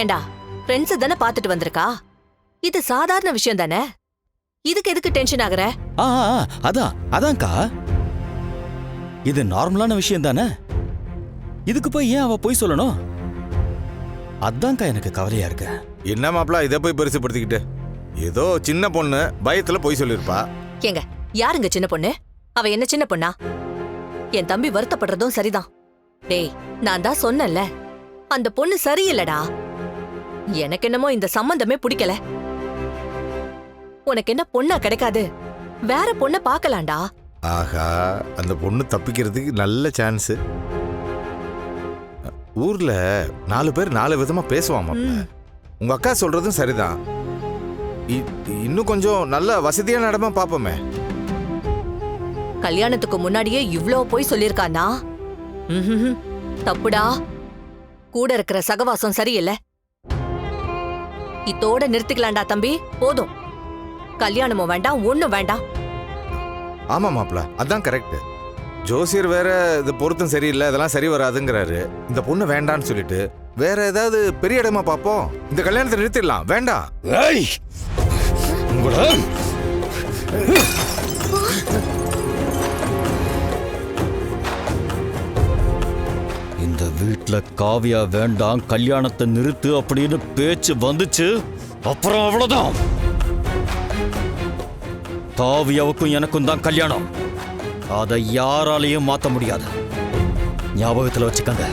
ஏண்டா ஃப்ரெண்ட்ஸ் தானே பாத்துட்டு வந்திருக்கா, இது சாதாரண விஷயம் தானே, இதுக்கு எதுக்கு டென்ஷன் ஆகுற? அதான்க்கா, இது நார்மலான விஷயம் தானே, இதுக்கு போய் ஏன் அவ போய் சொல்லணும்? அதான்க்கா எனக்கு கவலையா இருக்கு. என்ன மாப்பிள இதை போய் பெருசுப்படுத்திக்கிட்டு, ஏதோ சின்ன பொண்ணு பயத்துல போய் சொல்லிருப்பா. ஏங்க, யாருங்க சின்ன பொண்ணு? அவ என்ன சின்ன பொண்ணா? என் தம்பி வருத்தப்படுறதும் சரிதான். டேய், நான் தான் சொன்னேன்ல, அந்த பொண்ணு சரியில்லடா. எனக்கு என்னமோ இந்த சம்பந்தமே பிடிக்கல. உனக்கு என்ன பொண்ணா கிடைக்காது, வேற பொண்ண பாக்கலாம்டா. ஆஹா, அந்த பொண்ணு தப்பிக்கிறதுக்கு நல்ல சான்ஸ். ஊர்ல 4 பேர் 4 விதமா பேசுவான் மாப்பிள. உங்க அக்கா சொல்றதும் சரிதான். இன்னும் கொஞ்சம் நல்ல வசதியான இடமா பாப்போமே. கல்யாணத்துக்கு முன்னாடியே இவ்ளோ போய் சொல்லிருக்கானா? தப்புடா. கூட இருக்கிற சகவாசம் சரியில்லை. இதோட நிறுத்திக்கலாம்டா தம்பி, போதும். கல்யாணமும் வேண்டாம், ஒண்ணும் வேண்டாம். ஆமா மாப்பிள, அதான் கரெக்ட். ஜோசியர் வேற இது பொருத்தம் சரியில்லை, இதெல்லாம் சரி வராதுங்கிறாரு. இந்த பொண்ணு வேண்டான்னு சொல்லிட்டு வேற ஏதாவது பெரிய இடமா பாப்போம். இந்த கல்யாணத்தை நிறுத்திடலாம். வேண்டாம். இந்த வீட்ல காவியா வேண்டாம், கல்யாணத்தை நிறுத்து அப்படின்னு பேச்சு வந்துச்சு, அப்புறம் அவ்வளவுதான். காவியாவுக்கும் எனக்கும் தான் கல்யாணம். அதை யாராலையும் மாத்த முடியாது. ஞாபகத்துல வச்சுக்கங்க.